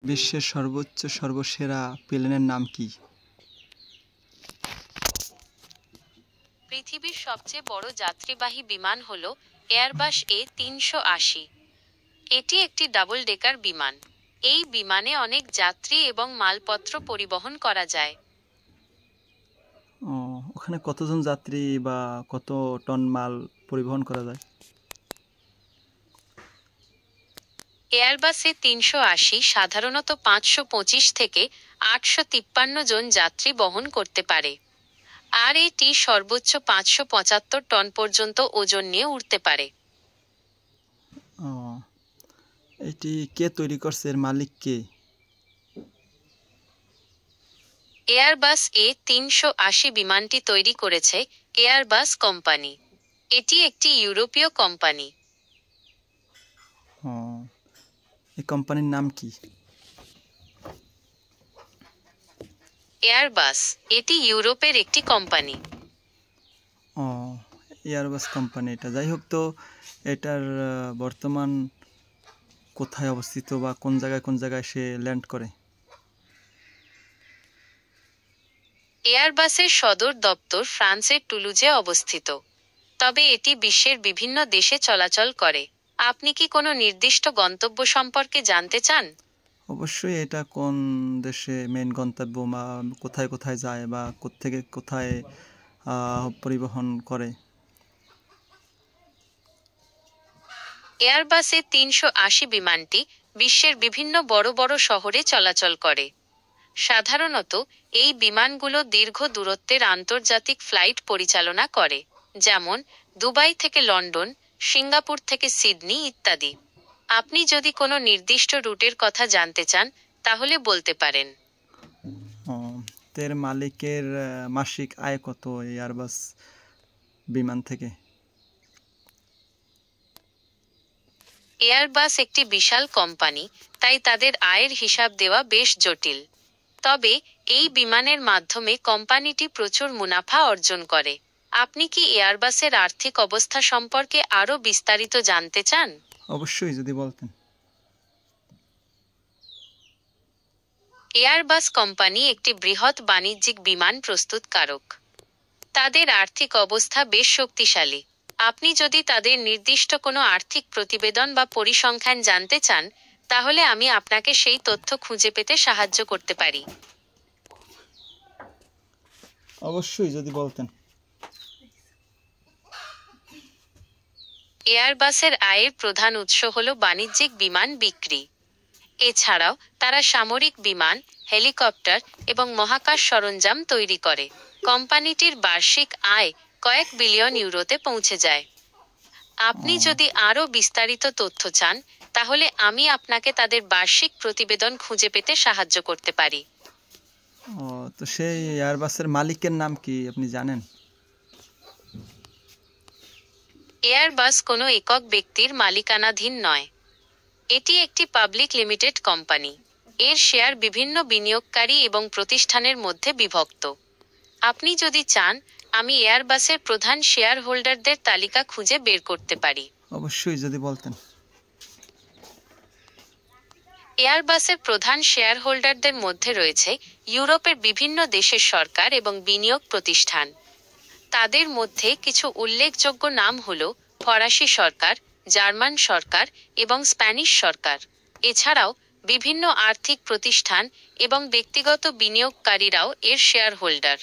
বিশ্বের সর্বসেরা প্লেনের নাম কি? পৃথিবীর সবচেয়ে বড় যাত্রীবাহী বিমান হল এয়ারবাস A380। এটি একটি ডাবল ডেকার বিমান। এই বিমানে অনেক যাত্রী এবং মালপত্র পরিবহন করা যায়। ওখানে কতজন যাত্রী বা কত টন মাল পরিবহন করা যায়? এয়ারবাস A380 সাধারণত 525 থেকে 853 জন যাত্রী বহন করতে পারে, আর এটি সর্বোচ্চ 575 টন পর্যন্ত ওজন নিয়ে উড়তে পারে। এটি কে তৈরি করছে, এর মালিক কে? এয়ারবাস A380 বিমানটি তৈরি করেছে এয়ারবাস কোম্পানি। এটি একটি ইউরোপীয় কোম্পানি। এই কোম্পানির নাম কি? এয়ারবাস এটি ইউরোপের একটি কোম্পানি। এয়ারবাস কোম্পানি এটা। যাই হোক, তো এটার বর্তমান কোথায় অবস্থিত বা কোন জায়গায় সে ল্যান্ড করে? এয়ারবাসের সদর দপ্তর ফ্রান্সের টুলুজে অবস্থিত, তবে এটি বিশ্বের বিভিন্ন দেশে চলাচল করে। আপনি কি কোনো নির্দিষ্ট গন্তব্য সম্পর্কে জানতে চান? অবশ্যই, এটা কোন দেশে মেইন গন্তব্য বা কোথায় কোথায় যায় বা কোত্থেকে কোথায় পরিবহন করে? এয়ারবাস A380 বিমানটি বিশ্বের বিভিন্ন বড় বড় শহরে চলাচল করে। সাধারণত এই বিমানগুলো দীর্ঘ দূরত্বের আন্তর্জাতিক ফ্লাইট পরিচালনা করে, যেমন দুবাই থেকে লন্ডন, সিঙ্গাপুর থেকে সিডনি ইত্যাদি। আপনি যদি কোনো নির্দিষ্ট রুটের কথা জানতে চান তাহলে বলতে পারেন। এর মালিকের মাসিক আয় কত এয়ারবাস বিমান থেকে? এয়ারবাস একটি বিশাল কোম্পানি, তাই তাদের আয়ের হিসাব দেওয়া বেশ জটিল। তবে এই বিমানের মাধ্যমে কোম্পানিটি প্রচুর মুনাফা অর্জন করে। আপনি কি এয়ারবাসের আর্থিক অবস্থা সম্পর্কে আরও বিস্তারিত জানতে চান? অবশ্যই, যদি বলতেন। এয়ারবাস কোম্পানি একটি বৃহৎ বাণিজ্যিক বিমান প্রস্তুতকারক। তাদের আর্থিক অবস্থা বেশ শক্তিশালী। আপনি যদি তাদের নির্দিষ্ট কোনো আর্থিক প্রতিবেদন বা পরিসংখ্যান জানতে চান তাহলে আমি আপনাকে সেই তথ্য খুঁজে পেতে সাহায্য করতে পারি। অবশ্যই, যদি বলতেন। এয়ারবাসের আয়ের প্রধান উৎস হল বাণিজ্যিক বিমান বিক্রি। এছাড়াও তারা সামরিক বিমান, হেলিকপ্টার এবং মহাকাশ সরঞ্জাম তৈরি করে। কোম্পানিটির বার্ষিক আয় কয়েক বিলিয়ন ইউরোতে পৌঁছে যায়। আপনি যদি আরও বিস্তারিত তথ্য চান তাহলে আমি আপনাকে তাদের বার্ষিক প্রতিবেদন খুঁজে পেতে সাহায্য করতে পারি। তো সেই এয়ারবাসের মালিকের নাম কি আপনি জানেন? এয়ারবাস কোনো একক ব্যক্তির মালিকানাধীন নয়। এটি একটি পাবলিক লিমিটেড কোম্পানি। এর শেয়ার বিভিন্ন বিনিয়োগকারী এবং প্রতিষ্ঠানের মধ্যে বিভক্ত। আপনি যদি চান আমি এয়ারবাসের প্রধান শেয়ার হোল্ডারদের তালিকা খুঁজে বের করতে পারি। অবশ্যই, যদি বলতেন। এয়ারবাসের প্রধান শেয়ার হোল্ডারদের মধ্যে রয়েছে ইউরোপের বিভিন্ন দেশের সরকার এবং বিনিয়োগ প্রতিষ্ঠান। তাদের মধ্যে কিছু উল্লেখযোগ্য নাম হল ফরাসি সরকার, জার্মান সরকার এবং স্প্যানিশ সরকার। এছাড়াও বিভিন্ন আর্থিক প্রতিষ্ঠান এবং ব্যক্তিগত বিনিয়োগকারীরাও এর শেয়ার হোল্ডার।